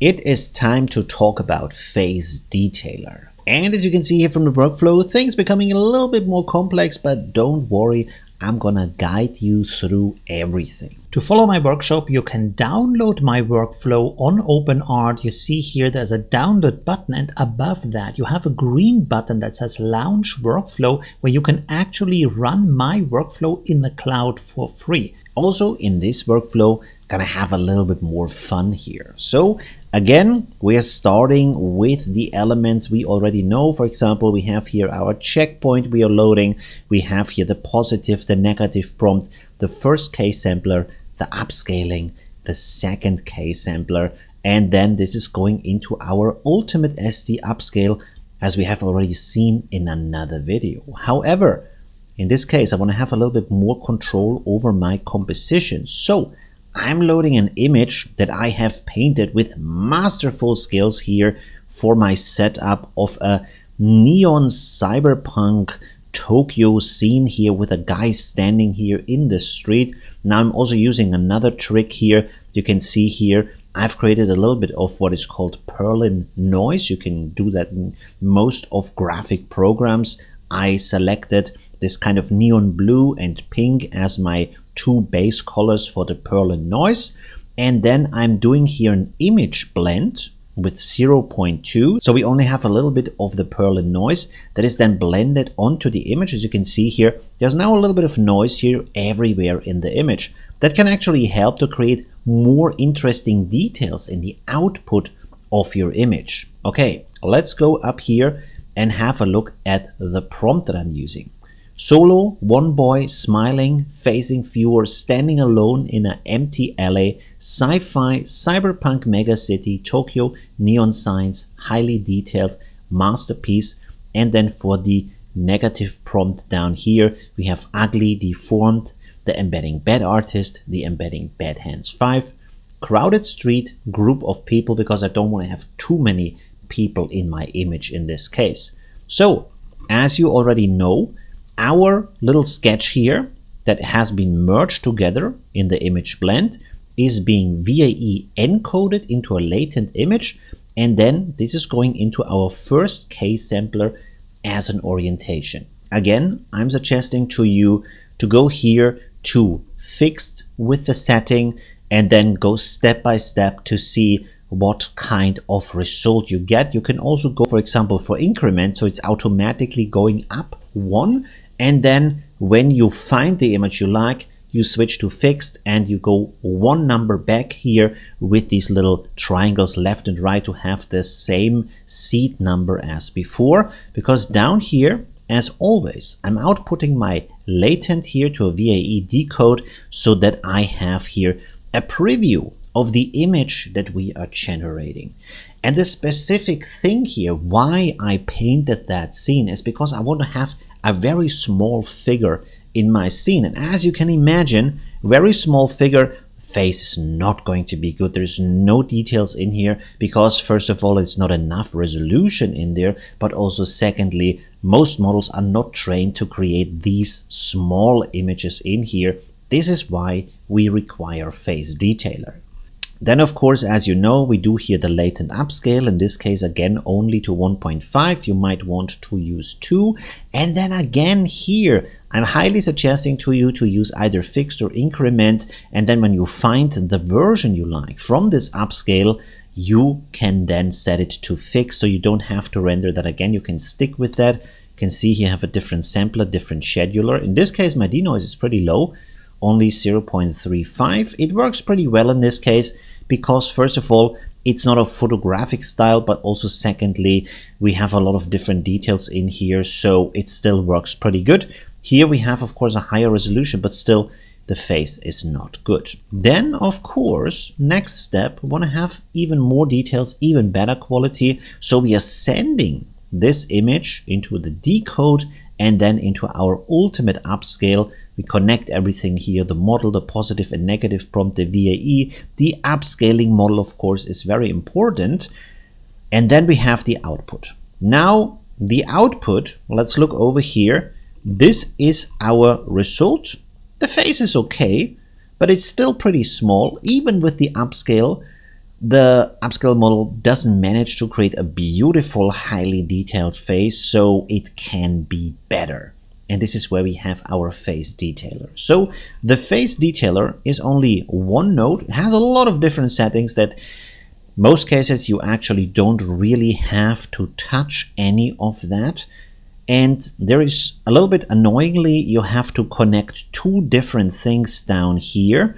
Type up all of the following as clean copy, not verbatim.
It is time to talk about FaceDetailer. And as you can see here from the workflow, things becoming a little bit more complex, but don't worry, I'm gonna guide you through everything. To follow my workshop, you can download my workflow on OpenArt. You see here there's a download button, and above that you have a green button that says Launch Workflow, where you can actually run my workflow in the cloud for free. Also, in this workflow, gonna have a little bit more fun here. So again, we are starting with the elements we already know. For example, we have here our checkpoint we are loading. We have here the positive, the negative prompt, the first case sampler, the upscaling, the second case sampler, and then this is going into our ultimate SD upscale, as we have already seen in another video. However, in this case, I want to have a little bit more control over my composition. So I'm loading an image that I have painted with masterful skills here for my setup of a neon cyberpunk Tokyo scene here with a guy standing here in the street. Now I'm also using another trick here. You can see here I've created a little bit of what is called Perlin noise. You can do that in most of graphic programs. I selected this kind of neon blue and pink as my two base colors for the Perlin noise. And then I'm doing here an image blend with 0.2. So we only have a little bit of the Perlin noise that is then blended onto the image. As you can see here, there's now a little bit of noise here everywhere in the image. That can actually help to create more interesting details in the output of your image. Okay, let's go up here and have a look at the prompt that I'm using. Solo, one boy, smiling, facing viewer, standing alone in an empty alley, sci-fi, cyberpunk megacity, Tokyo, neon signs, highly detailed, masterpiece. And then for the negative prompt down here, we have ugly, deformed, the embedding bad artist, the embedding bad hands 5, crowded street, group of people, because I don't want to have too many people in my image in this case. So, as you already know, our little sketch here that has been merged together in the image blend is being VAE encoded into a latent image, and then this is going into our first case sampler as an orientation. Again, I'm suggesting to you to go here to fixed with the setting and then go step by step to see what kind of result you get. You can also go, for example, for increment, so it's automatically going up 1. And then when you find the image you like, you switch to fixed and you go 1 number back here with these little triangles left and right to have the same seed number as before. Because down here, as always, I'm outputting my latent here to a VAE decode so that I have here a preview of the image that we are generating. And the specific thing here, why I painted that scene, is because I want to have a very small figure in my scene. And as you can imagine, very small figure, face is not going to be good. There's no details in here because first of all, it's not enough resolution in there, but also secondly, most models are not trained to create these small images in here. This is why we require FaceDetailer. Then, of course, as you know, we do here the latent upscale. In this case, again, only to 1.5. You might want to use 2. And then again here, I'm highly suggesting to you to use either fixed or increment. And then when you find the version you like from this upscale, you can then set it to fixed. So you don't have to render that again. You can stick with that. You can see here I have a different sampler, different scheduler. In this case, my denoise is pretty low, only 0.35. It works pretty well in this case, because first of all, it's not a photographic style, but also secondly, we have a lot of different details in here, so it still works pretty good. Here we have, of course, a higher resolution, but still the face is not good. Then, of course, next step, we want to have even more details, even better quality. So we are sending this image into the decode and then into our ultimate upscale. We connect everything here, the model, the positive and negative prompt, the VAE, the upscaling model, of course, is very important. And then we have the output. Now, the output, let's look over here. This is our result. The face is okay, but it's still pretty small. Even with the upscale model doesn't manage to create a beautiful, highly detailed face, so it can be better. And this is where we have our face detailer. So the face detailer is only one node. It has a lot of different settings that most cases you actually don't really have to touch any of that. And there is a little bit annoyingly, you have to connect two different things down here.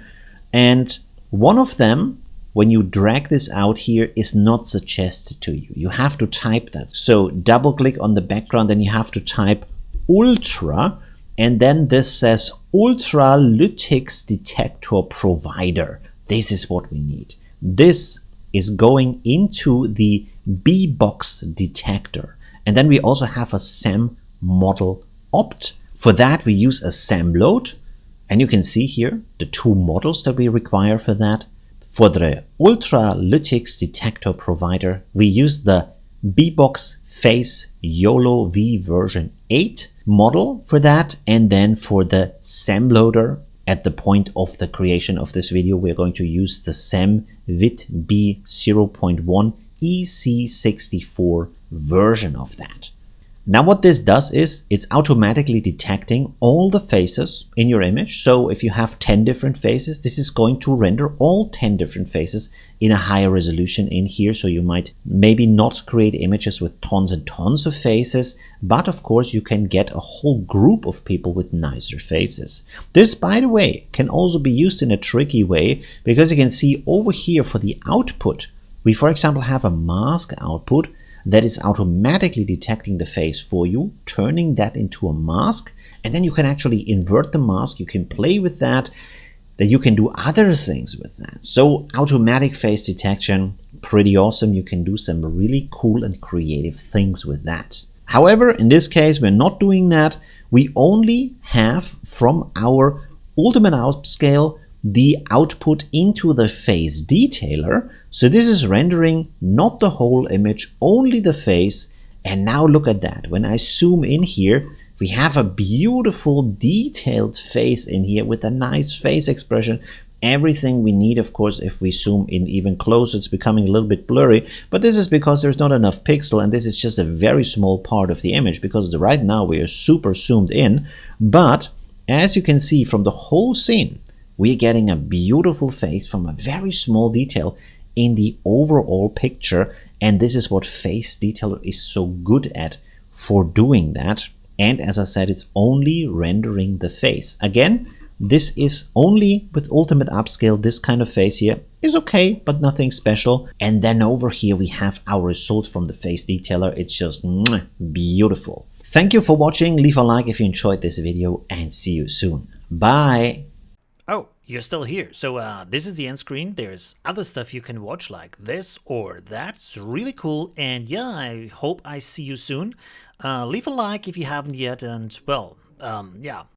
And one of them, when you drag this out here, is not suggested to you. You have to type that. So double click on the background and you have to type Ultra, and then this says Ultra Lytics Detector Provider. This is what we need. This is going into the B-box detector. And then we also have a SAM model opt. For that, we use a SAM load. And you can see here the two models that we require for that. For the Ultra Lytics Detector Provider, we use the B-box Face YOLO V version 8 model for that. And then for the SAM loader, at the point of the creation of this video, we're going to use the SAM VIT B 0.1 EC64 version of that. Now what this does is it's automatically detecting all the faces in your image. So if you have 10 different faces, this is going to render all 10 different faces in a higher resolution in here. So you might maybe not create images with tons and tons of faces, but of course you can get a whole group of people with nicer faces. This, by the way, can also be used in a tricky way, because you can see over here for the output, we for example have a mask output that is automatically detecting the face for you, turning that into a mask, and then you can actually invert the mask, you can play with that, you can do other things with that. So automatic face detection, pretty awesome. You can do some really cool and creative things with that. However, in this case, we're not doing that. We only have from our ultimate upscale the output into the face detailer. So this is rendering not the whole image, only the face. And now look at that. When I zoom in here, we have a beautiful detailed face in here with a nice face expression. Everything we need, of course. If we zoom in even closer, it's becoming a little bit blurry, but this is because there's not enough pixel, and this is just a very small part of the image, because right now we are super zoomed in. But as you can see from the whole scene, we're getting a beautiful face from a very small detail in the overall picture. And this is what Face Detailer is so good at for doing that. And as I said, it's only rendering the face. Again, this is only with Ultimate Upscale. This kind of face here is okay, but nothing special. And then over here, we have our result from the Face Detailer. It's just beautiful. Thank you for watching. Leave a like if you enjoyed this video, and see you soon. Bye. Oh, you're still here. So this is the end screen. There's other stuff you can watch like this or that. It's really cool. And yeah, I hope I see you soon. Leave a like if you haven't yet. And well, yeah,